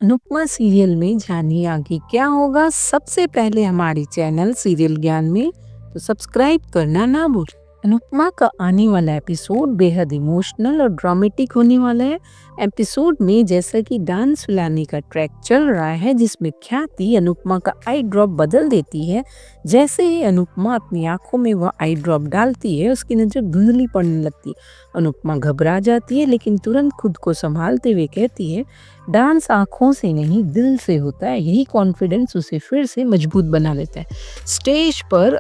Anupama serial में जानिए आगे क्या होगा। सबसे पहले हमारे चैनल सीरियल ज्ञान में तो सब्सक्राइब करना ना भूलें। अनुपमा का आने वाला एपिसोड बेहद इमोशनल और ड्रामेटिक होने वाला है। एपिसोड में जैसा कि डांस फुलाने का ट्रैक चल रहा है जिसमें ख्याति अनुपमा का आई ड्रॉप बदल देती है। जैसे ही अनुपमा अपनी आंखों में वह आई ड्रॉप डालती है उसकी नज़र धुंधली पड़ने लगती है। अनुपमा घबरा जाती है लेकिन तुरंत खुद को संभालते हुए कहती है, डांस आंखों से नहीं दिल से होता है। यही कॉन्फिडेंस उसे फिर से मजबूत बना लेता है। स्टेज पर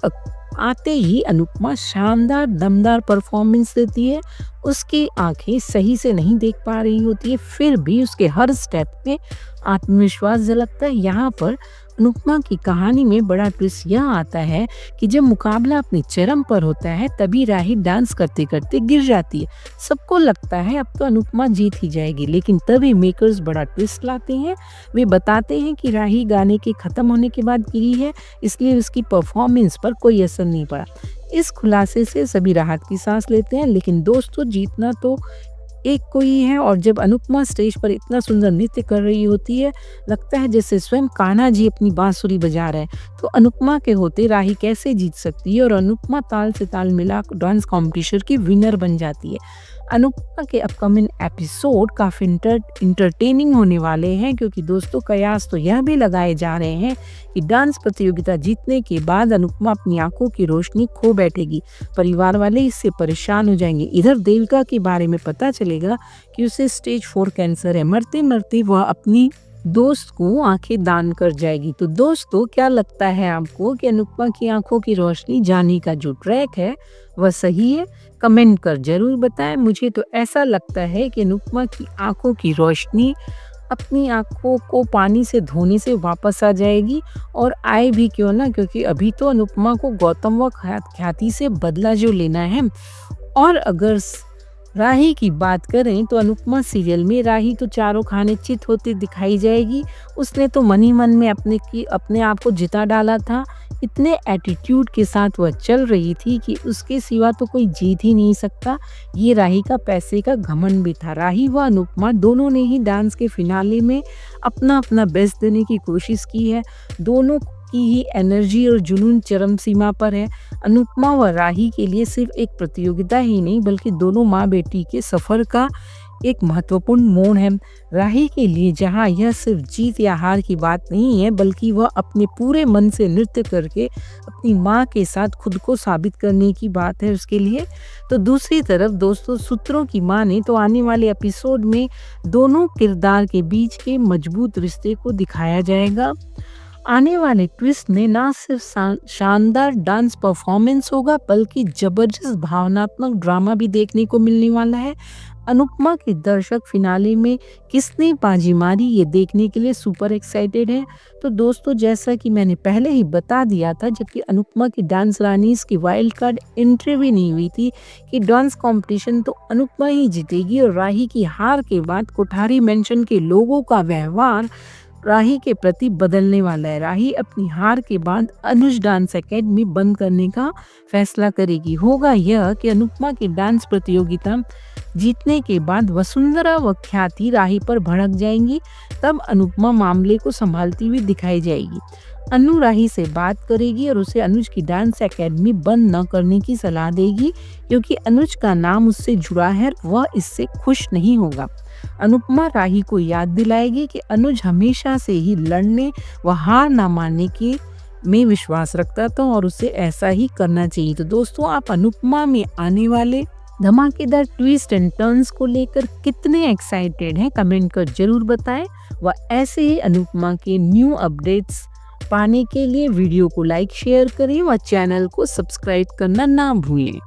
आते ही अनुपमा शानदार दमदार परफॉर्मेंस देती है। उसकी आंखें सही से नहीं देख पा रही होती है, फिर भी उसके हर स्टेप में आत्मविश्वास झलकता है। यहाँ पर अनुपमा की कहानी में बड़ा ट्विस्ट यह आता है कि जब मुकाबला अपने चरम पर होता है तभी राही डांस करते करते गिर जाती है। सबको लगता है अब तो अनुपमा जीत ही जाएगी, लेकिन तभी मेकर्स बड़ा ट्विस्ट लाते हैं। वे बताते हैं कि राही गाने के खत्म होने के बाद गिरी है, इसलिए उसकी परफॉर्मेंस पर कोई असर नहीं पड़ा। इस खुलासे से सभी राहत की सांस लेते हैं, लेकिन दोस्तों जीतना तो एक कोई है। और जब अनुपमा स्टेज पर इतना सुंदर नृत्य कर रही होती है, लगता है जैसे स्वयं कान्हा जी अपनी बांसुरी बजा रहे हैं। तो अनुपमा के होते राही कैसे जीत सकती है, और अनुपमा ताल से ताल मिला डांस कॉम्पिटिशन की विनर बन जाती है। अनुपमा के अपकमिंग एपिसोड काफ़ी इंटरटेनिंग होने वाले हैं, क्योंकि दोस्तों कयास तो यह भी लगाए जा रहे हैं कि डांस प्रतियोगिता जीतने के बाद अनुपमा अपनी आंखों की रोशनी खो बैठेगी। परिवार वाले इससे परेशान हो जाएंगे। इधर देविका के बारे में पता चलेगा कि उसे स्टेज 4 कैंसर है। मरते मरते वह अपनी दोस्त को आंखें दान कर जाएगी। तो दोस्तों क्या लगता है आपको कि अनुपमा की आंखों की रोशनी जाने का जो ट्रैक है वह सही है? कमेंट कर जरूर बताएं। मुझे तो ऐसा लगता है कि अनुपमा की आंखों की रोशनी अपनी आंखों को पानी से धोने से वापस आ जाएगी, और आए भी क्यों ना, क्योंकि अभी तो अनुपमा को गौतम व ख्याति से बदला जो लेना है। और अगर राही की बात करें तो अनुपमा सीरियल में राही तो चारों खाने चित होती दिखाई जाएगी। उसने तो मन ही मन में अपने आप को जिता डाला था। इतने एटीट्यूड के साथ वह चल रही थी कि उसके सिवा तो कोई जीत ही नहीं सकता। ये राही का पैसे का घमंड भी था। राही व अनुपमा दोनों ने ही डांस के फिनाले में अपना अपना बेस्ट देने की कोशिश की है। दोनों की ही एनर्जी और जुनून चरम सीमा पर है। अनुपमा व राही के लिए सिर्फ एक प्रतियोगिता ही नहीं, बल्कि दोनों माँ बेटी के सफर का एक महत्वपूर्ण मोड़ है। राही के लिए जहाँ यह सिर्फ जीत या हार की बात नहीं है, बल्कि वह अपने पूरे मन से नृत्य करके अपनी माँ के साथ खुद को साबित करने की बात है उसके लिए। तो दूसरी तरफ दोस्तों सूत्रों की माने तो आने वाले एपिसोड में दोनों किरदार के बीच के मजबूत रिश्ते को दिखाया जाएगा। आने वाले ट्विस्ट में ना सिर्फ शानदार डांस परफॉर्मेंस होगा, बल्कि जबरदस्त भावनात्मक ड्रामा भी देखने को मिलने वाला है। अनुपमा के दर्शक फिनाले में किसने बाजी मारी ये देखने के लिए सुपर एक्साइटेड हैं। तो दोस्तों जैसा कि मैंने पहले ही बता दिया था, जबकि अनुपमा की डांस रानीज की वाइल्ड कार्ड एंट्री भी नहीं हुई थी, कि डांस कंपटीशन तो अनुपमा ही जीतेगी। और राही की हार के बाद कोठारी मेंशन के लोगों का व्यवहार राही के प्रति बदलने वाला है। राही अपनी हार के बाद अनुज डांस एकेडमी बंद करने का फैसला करेगी। होगा यह कि अनुपमा की डांस प्रतियोगिता जीतने के बाद वसुंधरा व ख्याति राही पर भड़क जाएंगी। तब अनुपमा मामले को संभालती हुई दिखाई जाएगी। अनु राही से बात करेगी और उसे अनुज की डांस एकेडमी बंद न करने की सलाह देगी, क्योंकि अनुज का नाम उससे जुड़ा है, वह इससे खुश नहीं होगा। अनुपमा राही को याद दिलाएगी कि अनुज हमेशा से ही लड़ने व हार ना मानने की में विश्वास रखता था, और उसे ऐसा ही करना चाहिए। तो दोस्तों आप अनुपमा में आने वाले धमाकेदार ट्विस्ट एंड टर्न्स को लेकर कितने एक्साइटेड हैं, कमेंट कर जरूर बताएं। व ऐसे ही अनुपमा के न्यू अपडेट्स पाने के लिए वीडियो को लाइक शेयर करें व चैनल को सब्सक्राइब करना ना भूलें।